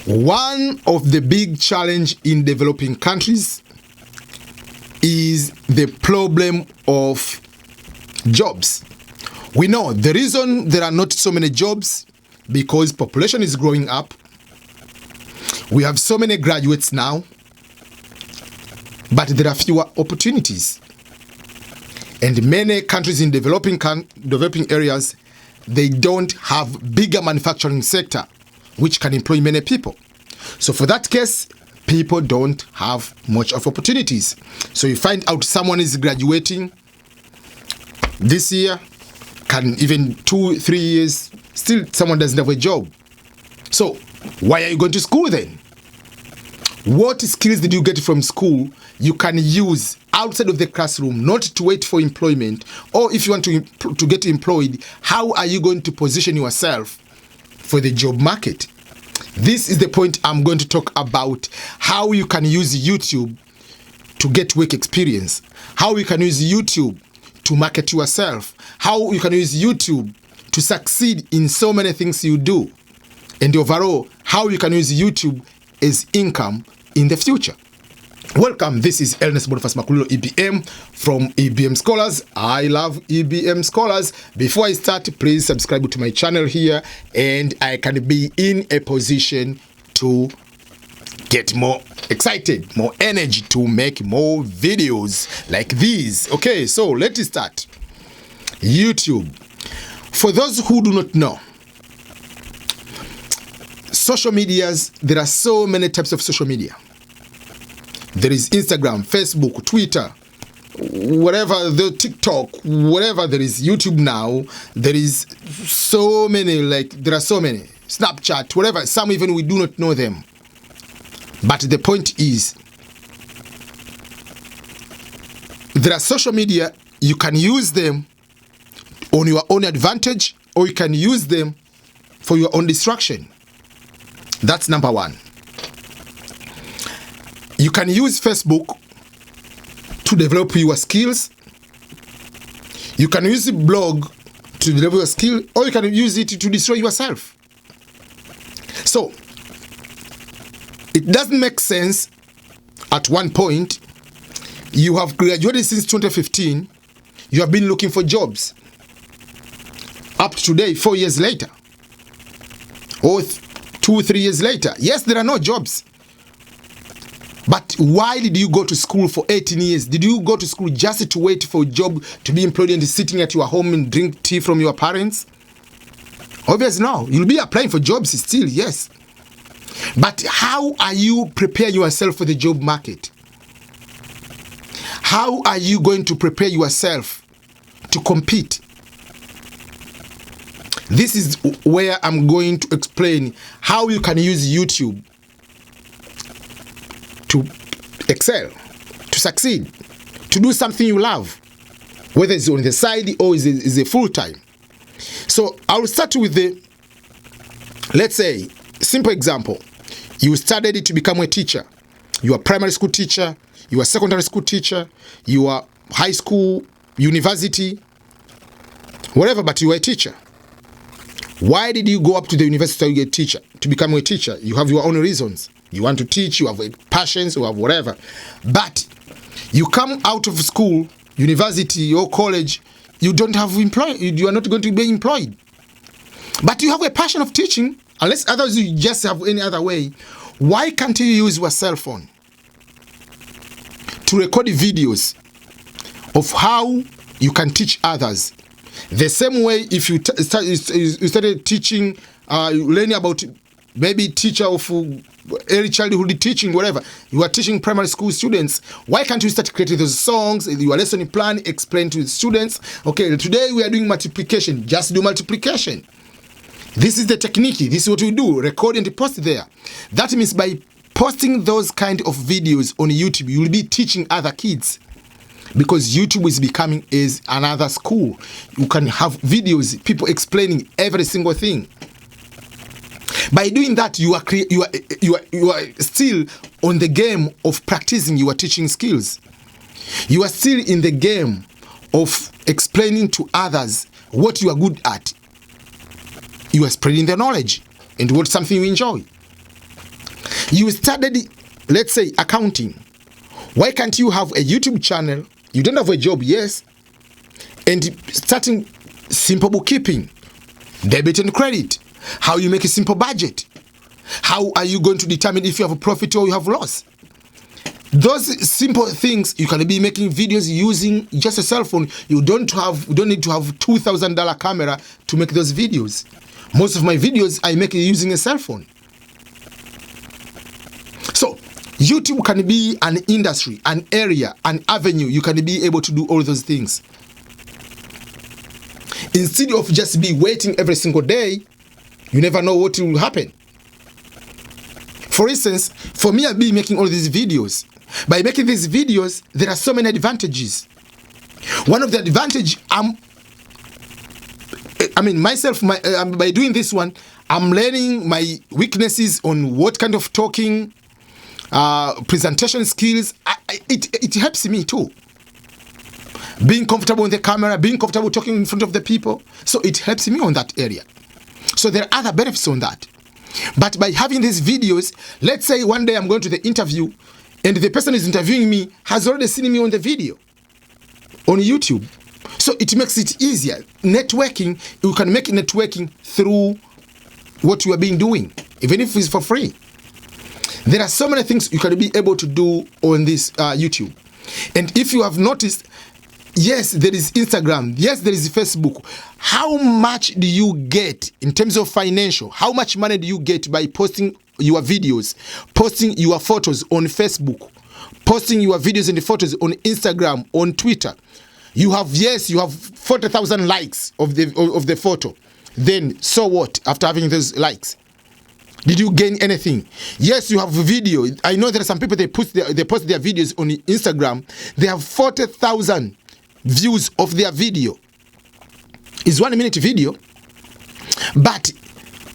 One of the big challenge in developing countries is the problem of jobs. We know the reason there are not so many jobs because population is growing up. We have so many graduates now, but there are fewer opportunities. And many countries in developing areas, they don't have bigger manufacturing sector which can employ many people. So for that case, people don't have much of opportunities. So you find out someone is graduating this year, can even 2-3 years, still someone doesn't have a job. So why are you going to school then? What skills did you get from school you can use outside of the classroom, not to wait for employment? Or if you want to get employed, how are you going to position yourself for the job market? This is the point I'm going to talk about, how you can use YouTube to get work experience, how you can use YouTube to market yourself, how you can use YouTube to succeed in so many things you do, and overall, how you can use YouTube as income in the future. Welcome, this is Ernest Boniface Makulilo, EBM from EBM Scholars. I love EBM Scholars. Before I start, please subscribe to my channel here, and I can be in a position to get more excited, more energy to make more videos like these. Okay, so let's start. YouTube. For those who do not know, social medias, there are so many types of social media. There is Instagram, Facebook, Twitter, whatever, the TikTok, whatever. There is YouTube now. There is so many, there are so many. Snapchat, whatever. Some even we do not know them. But the point is, there are social media, you can use them on your own advantage, or you can use them for your own distraction. That's number one. You can use Facebook to develop your skills. You can use a blog to develop your skill, or you can use it to destroy yourself. So, it doesn't make sense at one point. You have graduated since 2015. You have been looking for jobs. Up to today, 4 years later, or 2-3 years later. Yes, there are no jobs. But why did you go to school for 18 years? Did you go to school just to wait for a job to be employed and sitting at your home and drink tea from your parents? Obviously, no. You'll be applying for jobs still, yes. But how are you preparing yourself for the job market? How are you going to prepare yourself to compete? This is where I'm going to explain how you can use YouTube to excel, to succeed, to do something you love, whether it's on the side or is a full-time. So I'll start with let's say, simple example. You studied to become a teacher. You are primary school teacher, you are secondary school teacher, you are high school, university, whatever, but you are a teacher. Why did you go up to the university to get a teacher, to become a teacher? You have your own reasons. You want to teach, you have passions, you have whatever. But you come out of school, university or college, you don't have employed, you are not going to be employed. But you have a passion of teaching, unless others you just have any other way. Why can't you use your cell phone to record videos of how you can teach others? The same way if you started teaching, learning about maybe teacher of early childhood teaching, whatever. You are teaching primary school students. Why can't you start creating those songs, your lesson plan, explain to the students, okay, today we are doing multiplication, just do multiplication. This is the technique, this is what we do, record and post there. That means by posting those kind of videos on YouTube, you will be teaching other kids. Because YouTube is becoming as another school. You can have videos, people explaining every single thing. By doing that, you are still on the game of practicing your teaching skills. You are still in the game of explaining to others what you are good at. You are spreading the knowledge and what something you enjoy. You studied, let's say, accounting. Why can't you have a YouTube channel? You don't have a job, yes, and starting simple bookkeeping, debit and credit, how you make a simple budget, how are you going to determine if you have a profit or you have loss. Those simple things, you can be making videos using just a cell phone. You don't need to have $2,000 camera to make those videos. Most of my videos I make using a cell phone. So YouTube can be an industry, an area, an avenue. You can be able to do all those things. Instead of just be waiting every single day, you never know what will happen. For instance, for me, I'll be making all these videos. By making these videos, there are so many advantages. One of the advantages, by doing this one, I'm learning my weaknesses on what kind of talking, presentation skills. It helps me too. Being comfortable on the camera, being comfortable talking in front of the people. So it helps me on that area. So there are other benefits on that. But by having these videos, let's say one day I'm going to the interview and the person who's interviewing me has already seen me on the video on YouTube. So it makes it easier. Networking, you can make networking through what you are being doing, even if it's for free. There are so many things you can be able to do on this YouTube. And if you have noticed, yes, there is Instagram. Yes, there is Facebook. How much do you get in terms of financial? How much money do you get by posting your videos, posting your photos on Facebook, posting your videos and the photos on Instagram, on Twitter? You have 40,000 likes of the photo. Then so what after having those likes? Did you gain anything? Yes, you have a video. I know there are some people, they post their videos on Instagram. They have 40,000 views of their video. It's 1 minute video. But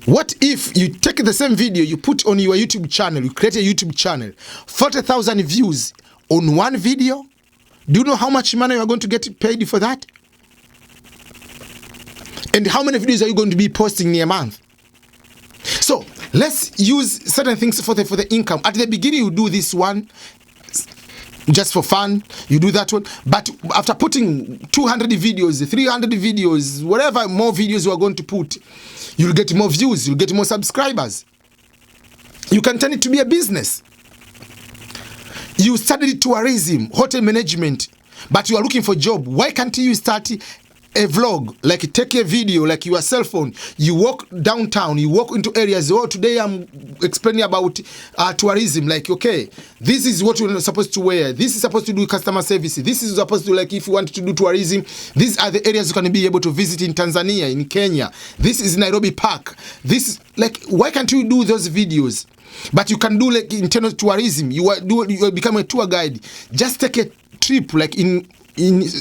what if you take the same video, you put on your YouTube channel, you create a YouTube channel, 40,000 views on one video? Do you know how much money you are going to get paid for that? And how many videos are you going to be posting in a month? So let's use certain things for the income. At the beginning, you do this one just for fun. You do that one. But after putting 200 videos, 300 videos, whatever more videos you are going to put, you'll get more views, you'll get more subscribers. You can turn it to be a business. You studied tourism, hotel management, but you are looking for a job. Why can't you start a vlog, like take a video, like your cell phone, you walk downtown, you walk into areas. Oh, today I'm explaining about tourism, like, okay, this is what you're supposed to wear, this is supposed to do customer service, this is supposed to, like, if you want to do tourism, these are the areas you can be able to visit in Tanzania, in Kenya, this is Nairobi Park, this, like, why can't you do those videos? But you can do, like, internal tourism, you become a tour guide, just take a trip, like, in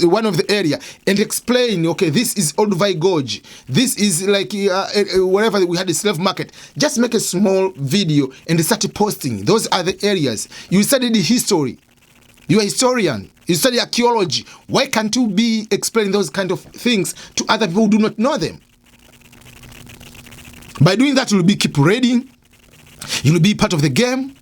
one of the area and explain, okay, this is Olduvai Gorge, this is like wherever we had a slave market. Just make a small video and start posting. Those are the areas. You studied history, you're a historian, you study archaeology. Why can't you be explaining those kind of things to other people who do not know them? By doing that, you'll be keep reading, you'll be part of the game,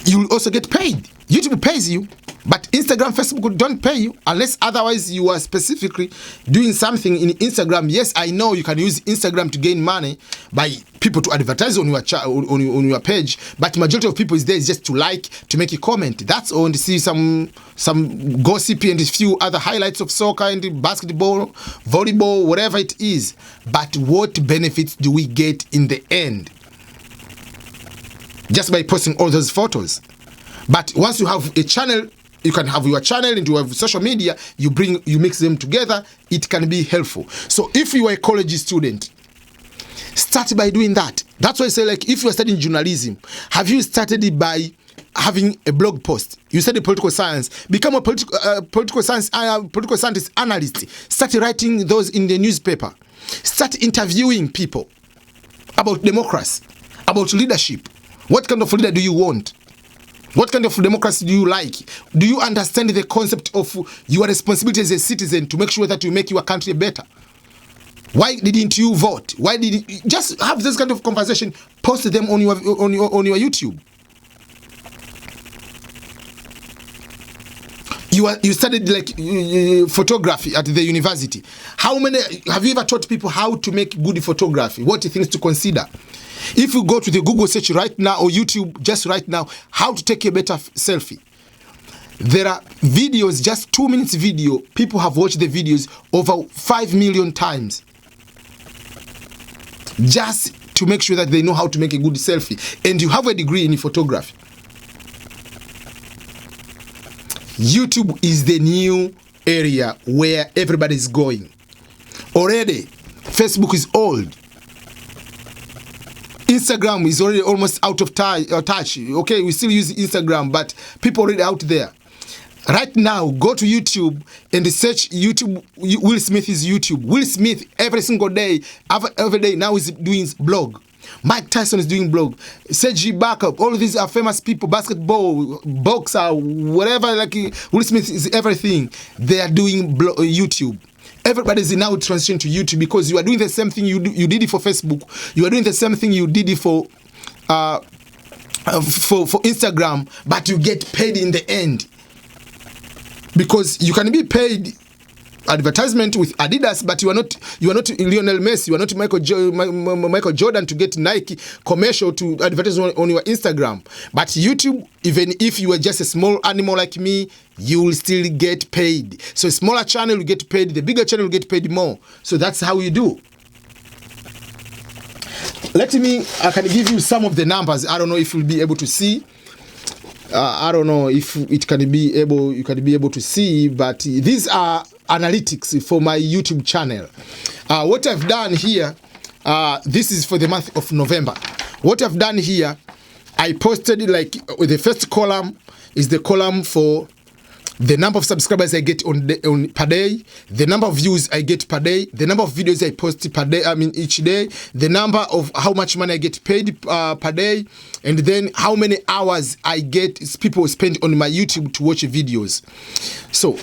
you'll also get paid. YouTube pays you, but Instagram, Facebook don't pay you unless otherwise you are specifically doing something in Instagram. Yes, I know you can use Instagram to gain money by people to advertise on your on your page, but majority of people is there is just to like, to make a comment. That's all, and to see some gossip and a few other highlights of soccer and basketball, volleyball, whatever it is. But what benefits do we get in the end? Just by posting all those photos. But once you have a channel, you can have your channel and you have social media, you mix them together, it can be helpful. So if you are a college student, start by doing that. That's why I say, like, if you are studying journalism, have you started by having a blog post? You study political science, become a political scientist analyst. Start writing those in the newspaper. Start interviewing people about democracy, about leadership. What kind of leader do you want? What kind of democracy do you like? Do you understand the concept of your responsibility as a citizen to make sure that you make your country better? Why didn't you vote? Why did you just have this kind of conversation? Post them on your YouTube. You studied like photography at the university. How many have you ever taught people how to make good photography? What things to consider? If you go to the Google search right now or YouTube just right now, how to take a better selfie. There are videos, just 2 minutes video. People have watched the videos over 5 million times. Just to make sure that they know how to make a good selfie. And you have a degree in photography. YouTube is the new area where everybody is going. Already, Facebook is old. Instagram is already almost out of touch. Okay, we still use Instagram, but people already out there. Right now, go to YouTube and search YouTube. Will Smith's YouTube. Will Smith every single day, every day now is doing blog. Mike Tyson is doing blog. Serge Ibaka, all of these are famous people, basketball, boxer, whatever. Like Will Smith is everything. They are doing YouTube. Everybody is now transitioning to YouTube because you are doing the same thing you did it for Facebook. You are doing the same thing you did it for Instagram, but you get paid in the end. Because you can be paid advertisement with Adidas, but you are not Lionel Messi, you are not Michael Jordan to get Nike commercial to advertise on your Instagram. But YouTube, even if you are just a small animal like me, you will still get paid. So a smaller channel will get paid, the bigger channel will get paid more. So that's how you do. I can give you some of the numbers. I don't know if you'll be able to see. I don't know if you can be able to see, but these are analytics for my YouTube channel. What I've done here, this is for the month of November. What I've done here, I posted like the first column is the column for the number of subscribers I get on per day, the number of views I get per day, the number of videos I post per day, each day, the number of how much money I get paid per day, and then how many hours I get people spend on my YouTube to watch videos. So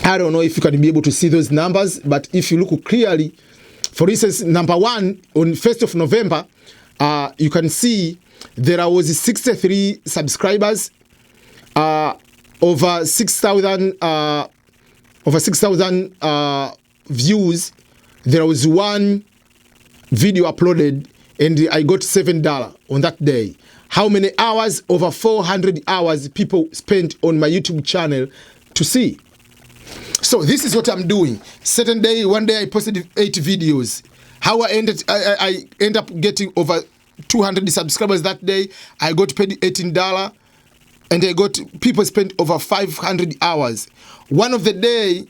I don't know if you can be able to see those numbers, but if you look clearly, for instance, number one, on 1st of November, you can see there was 63 subscribers, over 6,000 views. There was one video uploaded and I got $7 on that day. How many hours? Over 400 hours people spent on my YouTube channel to see. So this is what I'm doing. Certain day, one day I posted 8 videos. How I end up getting over 200 subscribers that day. I got paid $18. And I got people spent over 500 hours. One of the day,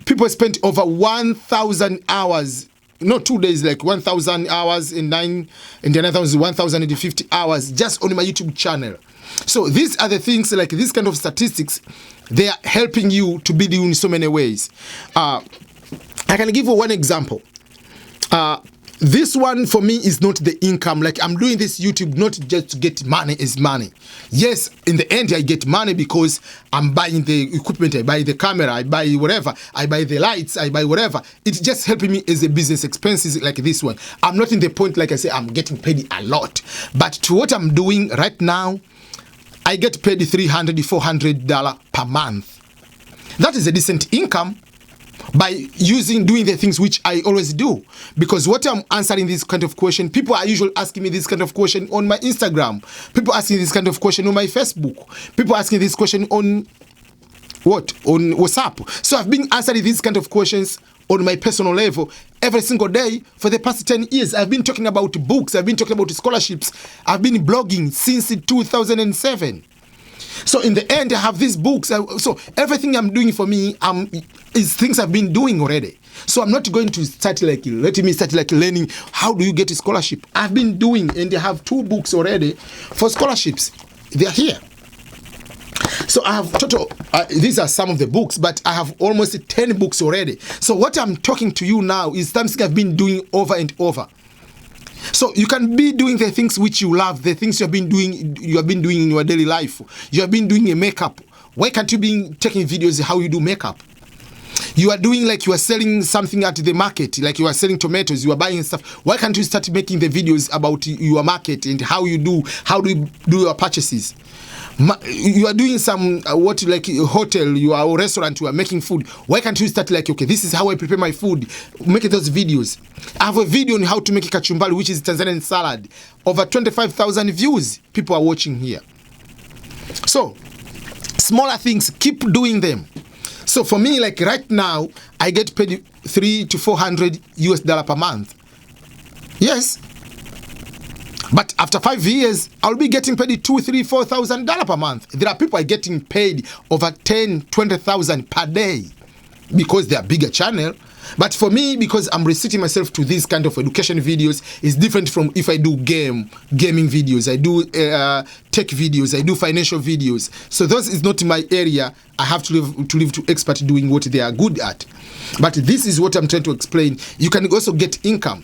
people spent over 1,000 hours. Not 2 days, like 1,000 hours in 9, and another was 1,050 hours just on my YouTube channel. So these are the things, like this kind of statistics, they are helping you to be doing so many ways. I can give you one example. This one for me is not the income. Like I'm doing this YouTube not just to get money as money. Yes, in the end I get money because I'm buying the equipment, I buy the camera, I buy whatever, I buy the lights, I buy whatever. It's just helping me as a business expenses like this one. I'm not in the point, like I say, I'm getting paid a lot. But to what I'm doing right now, I get paid $300, $400 per month. That is a decent income. By doing the things which I always do. Because what I'm answering this kind of question, people are usually asking me this kind of question on my Instagram. People asking this kind of question on my Facebook. People asking this question on what? On WhatsApp. So I've been answering these kind of questions on my personal level every single day for the past 10 years. I've been talking about books. I've been talking about scholarships. I've been blogging since 2007. So in the end, I have these books. So everything I'm doing for me is things I've been doing already. So I'm not going to start letting me start learning how do you get a scholarship. I've been doing, and I have 2 books already for scholarships. They're here. So I have total, these are some of the books, but I have almost 10 books already. So what I'm talking to you now is something I've been doing over and over. So you can be doing the things which you love, the things you have been doing in your daily life. You have been doing a makeup. Why can't you be taking videos how you do makeup? You are doing like you are selling something at the market, like you are selling tomatoes, you are buying stuff. Why can't you start making the videos about your market and how do you do your purchases? You are doing some like a hotel, you are a restaurant, you are making food. Why can't you start like, okay, this is how I prepare my food, make those videos. I have a video on how to make a kachumbari, which is Tanzanian salad. Over 25,000 views people are watching here. So smaller things, keep doing them. So for me, like right now, I get paid $300 to $400 per month. Yes. But after 5 years, I'll be getting paid $2,000, $3,000, $4,000 per month. There are people are getting paid over 10,000, 20,000 per day because they are bigger channel. But for me, because I'm restricting myself to these kind of education videos, it's different from if I do gaming videos, I do tech videos, I do financial videos. So those is not my area. I have to leave to experts doing what they are good at. But this is what I'm trying to explain. You can also get income.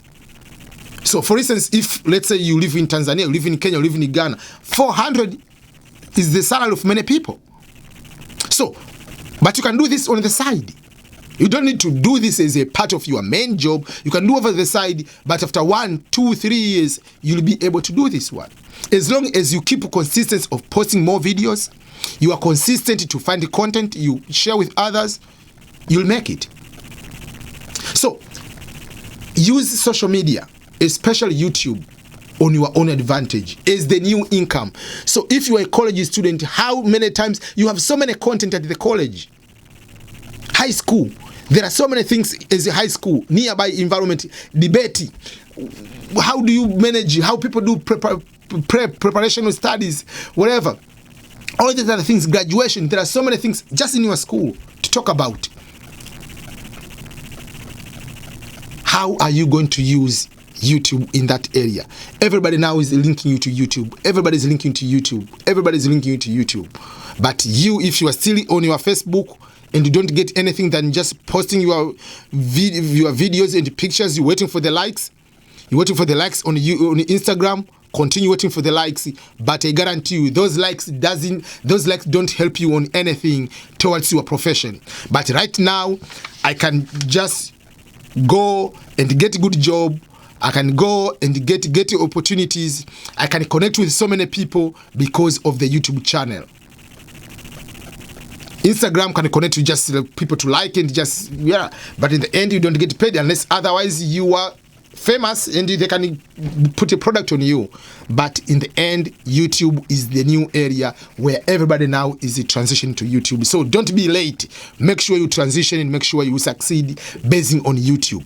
So for instance, if let's say you live in Tanzania, you live in Kenya, you live in Ghana, 400 is the salary of many people. So, but you can do this on the side. You don't need to do this as a part of your main job. You can do over the side, but after 1, 2, 3 years, you'll be able to do this one. As long as you keep consistency of posting more videos, you are consistent to find the content you share with others, you'll make it. So, use social media, especially YouTube, on your own advantage is the new income. So if you are a college student, how many times you have so many content at the college? High school, there are so many things as a high school, nearby environment, debate. How do you manage, how people do preparational studies, whatever. All these other things, graduation, there are so many things just in your school to talk about. How are you going to use YouTube in that area? Everybody now is linking you to YouTube. Everybody's linking to YouTube. Everybody's linking you to YouTube. But you, if you are still on your Facebook and you don't get anything than just posting your videos and pictures, you're waiting for the likes. You're waiting for the likes on Instagram. Continue waiting for the likes, but I guarantee you those likes don't help you on anything towards your profession. But right now, I can just go and get a good job. I can go and get opportunities. I can connect with so many people because of the YouTube channel. Instagram can connect with just people to like and just, yeah. But in the end, you don't get paid unless otherwise you are famous and they can put a product on you. But in the end, YouTube is the new area where everybody now is transitioning to YouTube. So don't be late. Make sure you transition and make sure you succeed basing on YouTube.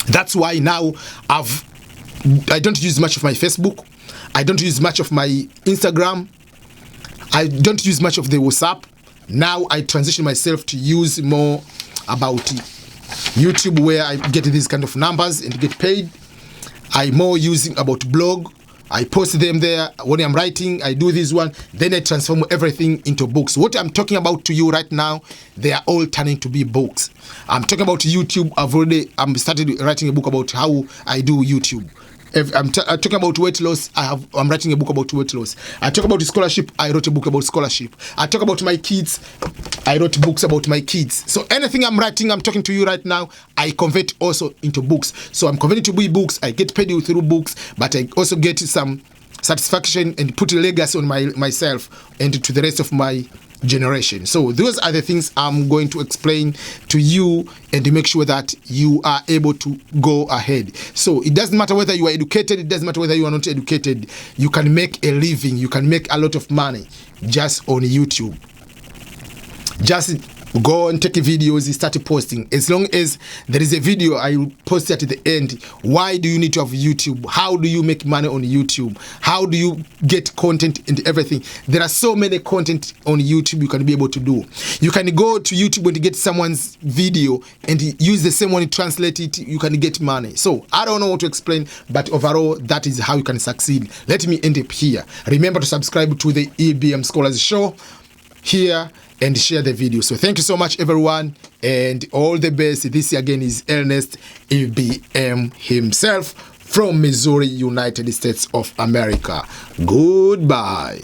That's why now I don't use much of my Facebook. I don't use much of my Instagram. I don't use much of the WhatsApp. Now I transition myself to use more about YouTube, where I get these kind of numbers and get paid. I'm more using about blog. I post them there. When I'm writing, I do this one. Then I transform everything into books. What I'm talking about to you right now, they are all turning to be books. I'm talking about YouTube. I'm started writing a book about how I do YouTube. I'm talking about weight loss. I'm writing a book about weight loss. I talk about scholarship. I wrote a book about scholarship. I talk about my kids. I wrote books about my kids. So anything I'm writing, I'm talking to you right now, I convert also into books. So I'm converting to be books. I get paid through books, but I also get some satisfaction and put a legacy on myself and to the rest of my generation. So those are the things I'm going to explain to you and to make sure that you are able to go ahead. So it doesn't matter whether you are educated, it doesn't matter whether you are not educated, you can make a living, you can make a lot of money just on YouTube. Just go and take videos, start posting. As long as there is a video, I will post it at the end. Why do you need to have YouTube? How do you make money on YouTube? How do you get content and everything? There are so many content on YouTube you can be able to do. You can go to YouTube and get someone's video and use the same one and translate it. You can get money. So I don't know what to explain, but overall, that is how you can succeed. Let me end up here. Remember to subscribe to the EBM Scholars Show here and share the video. So thank you so much, everyone, and all the best. This again is Ernest EBM himself from Missouri, United States of America. Goodbye.